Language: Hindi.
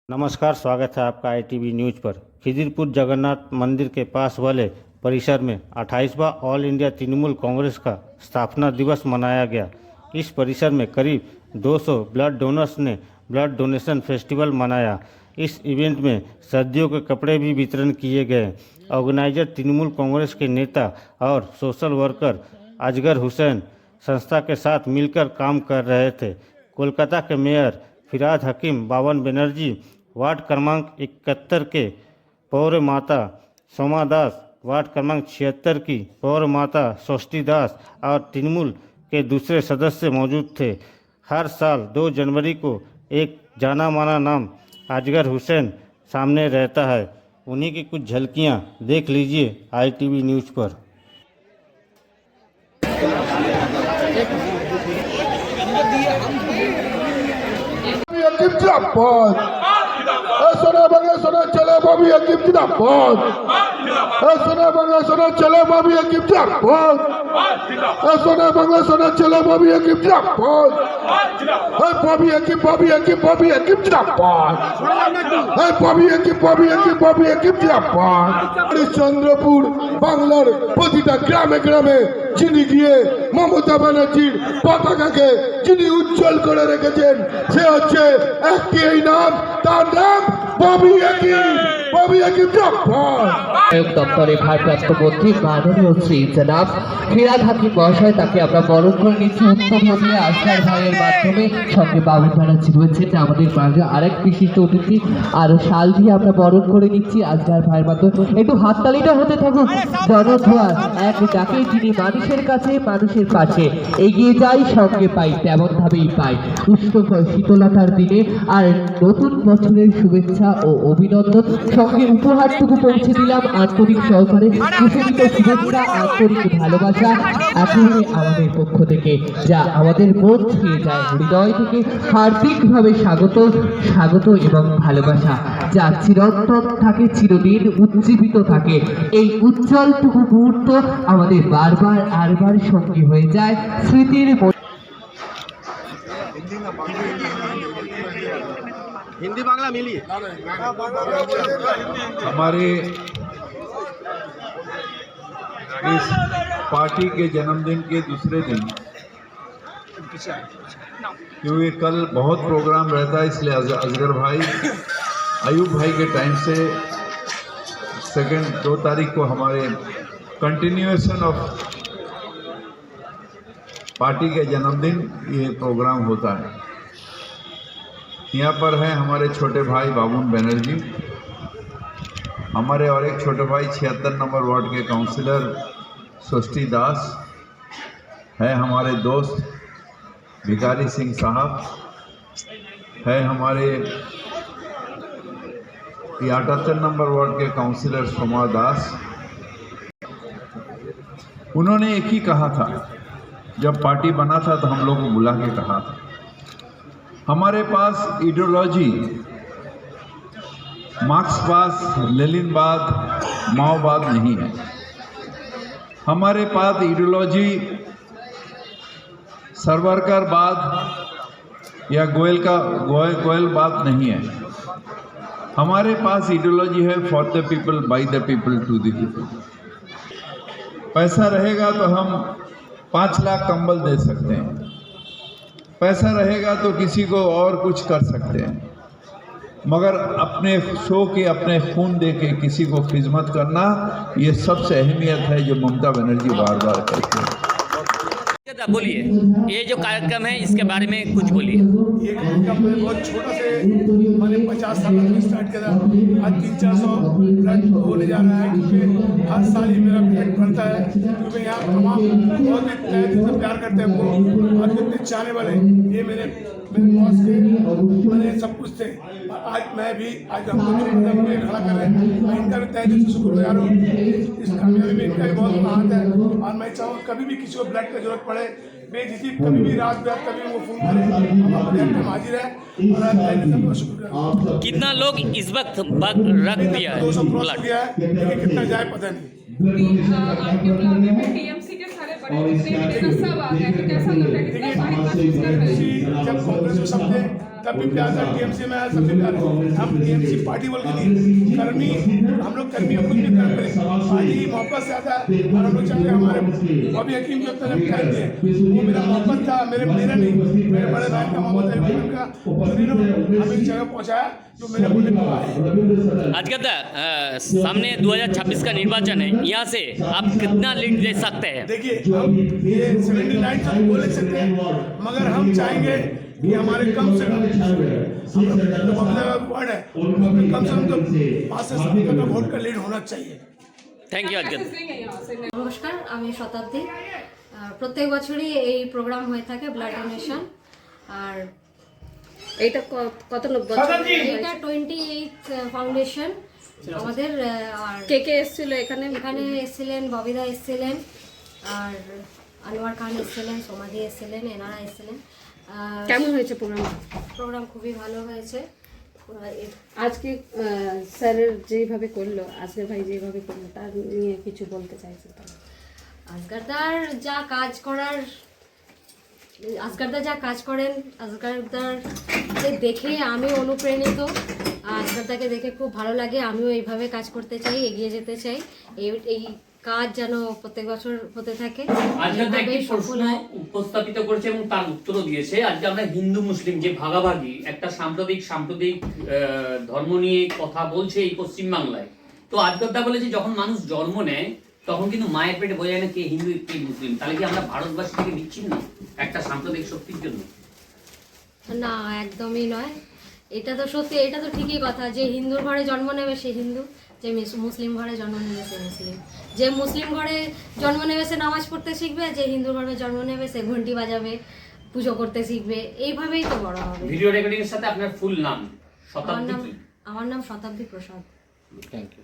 नमस्कार, स्वागत है आपका ITV न्यूज़ पर। खिदिरपुर जगन्नाथ मंदिर के पास वाले परिसर में 28वां ऑल इंडिया तृणमूल कांग्रेस का स्थापना दिवस मनाया गया। इस परिसर में करीब 200 ब्लड डोनर्स ने ब्लड डोनेशन फेस्टिवल मनाया। इस इवेंट में सर्दियों के कपड़े भी वितरण किए गए। ऑर्गेनाइजर तृणमूल कांग्रेस के नेता और सोशल वर्कर अजगर हुसैन संस्था के साथ मिलकर काम कर रहे थे। कोलकाता के मेयर फिराद हकीम, बावन बनर्जी, वार्ड क्रमांक 71 के पौर माता सोमा दास, वार्ड क्रमांक 76 की पौर माता सोष्टी दास और तृणमूल के दूसरे सदस्य मौजूद थे। हर साल 2 जनवरी को एक जाना माना नाम अजगर हुसैन सामने रहता है। उन्हीं की कुछ झलकियां देख लीजिए ITV न्यूज़ पर। सोना बंगला सोना चले बॉबी अकीब जिंदाबाद। सोना बंगला सोना चले बॉबी अकीब जिंदाबाद। सोना बंगला सोना चले बॉबी अकीब जिंदाबाद। बॉबी अकीब बॉबी अकीब बॉबी अकीब जिंदाबाद। बॉबी अकीब बॉबी अकीब बॉबी अकीब जिंदाबाद। चंद्रपुर बांगलार প্রতিটা গ্রামে গ্রামে যিনি গিয়ে মমতা ব্যানার্জির পতাকাকে যিনি উজ্জ্বল করে রেখেছেন সে হচ্ছে একটি এই নাম, তার নাম ববি আকিব। ববি আকিব দপ্তরে ভারপ্রাপ্ত মন্ত্রী মাননীয় শ্রী জনাব ফিরাদ হাকিম মহাশয়, তাকে আমরা বরণ করে নিচ্ছি উত্তরবঙ্গে আজকার ভাইয়ের মাধ্যমে। সঙ্গে বাবুল ব্যানার্জি রয়েছে আমাদের মাঝে আরেক বিশিষ্ট অতিথি, আর শাল দিয়ে আমরা বরণ করে নিচ্ছি আজকার ভাইয়ের মাধ্যমে। একটু হাততালিটা হতে থাকুক। জনধোয়ার এক ডাকে যিনি মানুষের কাছে মানুষের পাশে এগিয়ে যাই সঙ্গে পাই তেমন ভাবেই পাই। উষ্ণ শীতলতার দিনে আর নতুন বছরের শুভেচ্ছা ও অভিনন্দন, সঙ্গে উপহারটুকু পৌঁছে দিলাম আন্তরিক সহকারে কুশলিত শুভেচ্ছা, আন্তরিক ভালোবাসা একেবারে আমাদের পক্ষ থেকে, যা আমাদের মন ছুঁয়ে যায় হৃদয় থেকে। হার্দিকভাবে স্বাগত স্বাগত এবং ভালোবাসা, যা চিরন্তন থাকে, চিরদিন উজ্জীবিত থাকে। এই উজ্জ্বলটুকু মুহূর্ত আমাদের বারবার আরবার সঙ্গী হয়ে যায় স্মৃতির। हिंदी बांग्ला मिलिए। हमारे इस पार्टी के जन्मदिन के दूसरे दिन, क्योंकि कल बहुत प्रोग्राम रहता है, इसलिए असगर भाई अयूब भाई के टाइम से 2 तारीख को हमारे कंटिन्यूएशन ऑफ पार्टी के जन्मदिन ये प्रोग्राम होता है। यहाँ पर है हमारे छोटे भाई बाबून बनर्जी, हमारे और एक छोटे भाई 76 नंबर वार्ड के काउंसिलर सोष्टी दास, है हमारे दोस्त भिखारी सिंह साहब, है हमारे 78 नंबर वार्ड के काउंसिलर सोमा दास। उन्होंने एक ही कहा था, जब पार्टी बना था तो हम लोग को बुला के कहा था, हमारे पास आइडियोलॉजी मार्क्सवाद, लेनिनवाद, माओवाद नहीं है। हमारे पास आइडियोलॉजी सरवरकरवाद या गोयलवाद नहीं है। हमारे पास आइडियोलॉजी है for the people, by the people, to the people. पैसा रहेगा तो हम 5 लाख कंबल दे सकते हैं, पैसा रहेगा तो किसी को और कुछ कर सकते हैं, मगर अपने शो के अपने खून दे के किसी को खिदमत करना, ये सबसे अहमियत है जो ममता बनर्जी बार बार कहती है। बोलिए, ये जो कार्यक्रम है इसके बारे में कुछ बोलिए। ये कार्यक्रम बहुत छोटा से मैंने 50 साल में स्टार्ट किया, आज 300-400 ब्लड होने जा रहा है, क्योंकि हर साल ही मेरा ब्लड बढ़ता है, क्योंकि यहाँ तमाम बहुत दिल से प्यार करते हैं और जितने चाहने वाले ये मेरे बॉस के मैंने सब कुछ थे। आज मैं भी आज हमको खड़ा कर रहे हैं, मैं इनका भी तहे दिल से शुक्रगुजार हूँ। इस कामयाबी में इनका भी बहुत हाथ है, और मैं चाहूँ कभी भी किसी को ब्लड की जरूरत पड़े, बेझिझक कभी भी रात बिरात कभी वो फोन करे, हम आपको हाजिर है। और सबको शुक्रिया। कितना लोग इस वक्त रख दिया है? 200 क्रॉस किया है, लेकिन कितना जाए पता नहीं। टीएमसी के सारे बड़े सब आ गए, तो कैसा लग रहा है? कितना भारी महसूस कर रहे हैं? जब कांग्रेस में सब थे तब भी प्यार था, टीएमसी में आया तब भी प्यार है। हम टीएमसी पार्टी बोल के नहीं, कर्मी, हम लोग कर्मियों कुछ भी कर्म करें, पार्टी की मोहब्बत से आता है और हम लोग चाहते हैं हमारे बॉबी हकीम को उतना टाइम दिए, वो मेरा मोहब्बत था, मेरा नहीं, मेरे बड़े भाई का मोहब्बत है, उनका हमें एक जगह पहुँचाया जो मेरे बोले को आए। आज कहता सामने 2026 का निर्वाचन है, यहाँ से आप कितना लीड दे सकते हैं? देखिए हम ये 79 तो बोल नहीं सकते हैं, मगर हम चाहेंगे कि हमारे कम से कम वर्ड है उसमें कम से कम तो 5 से 7 का वोट का लीड होना चाहिए। Thank you. आज নমস্কার, আমি শতাব্দী। প্রত্যেক বছরই এই প্রোগ্রাম হয়ে থাকে ব্লাড ডোনেশন। আর এইটা কত বছর? এটা 28 ফাউন্ডেশন আমাদের। আর কে কে এসেছিল এখানে? এখানে এসেছিলেন ববিদা, এসেছিলেন আর আনোয়ার খান এসেছিলেন, সোমাদি এসেছিলেন, এনারা এসেছিলেন। কেমন হয়েছে প্রোগ্রাম? প্রোগ্রাম খুবই ভালো হয়েছে। আজকে স্যারের যেভাবে করলো, আজকের ভাই যেভাবে করলো, তার নিয়ে কিছু বলতে চাইছে? আসগারদার যা কাজ করার, আসগারদা যা কাজ করেন, আসগারদারকে দেখে আমি অনুপ্রাণিত। আসগারদাকে দেখে খুব ভালো লাগে, আমিও এইভাবে কাজ করতে চাই, এগিয়ে যেতে চাই। এই কাজ যেন প্রত্যেক বছর হতে থাকে। আজকে একটি প্রশ্ন উপস্থাপিত করেছে এবং তার উত্তরও দিয়েছে। আজকে আমরা হিন্দু মুসলিম যে ভাগাভাগি, একটা সাম্প্রদায়িক ধর্ম নিয়ে কথা বলছে এই পশ্চিমবাংলায়। তো আজগদ্দা বলেছে যখন মানুষ জন্ম নেয় তখন কিন্তু মায়ের পেটে বোঝা যায় না কে হিন্দু কে মুসলিম। তাহলে কি আমরা ভারতবাসী থেকে বিচ্ছিন্ন একটা সাম্প্রদায়িক শক্তির জন্য? না, একদমই নয়। এটা তো সত্যি, এটা তো ঠিকই কথা যে হিন্দুর ঘরে জন্ম নেবে সে হিন্দু, যে মুসলিম ঘরে জন্ম নেবে সে মুসলিম। যে মুসলিম ঘরে জন্ম নেবে সে নামাজ পড়তে শিখবে, যে হিন্দু ঘরে জন্ম নেবে সে ঘন্টি বাজাবে, পুজো করতে শিখবে। এইভাবেই তো বড় হবে। ভিডিও রেকর্ডিং এর সাথে আপনার ফুল নাম? শতাব্দী কি? আমার নাম শতাব্দী প্রসাদ। Thank you.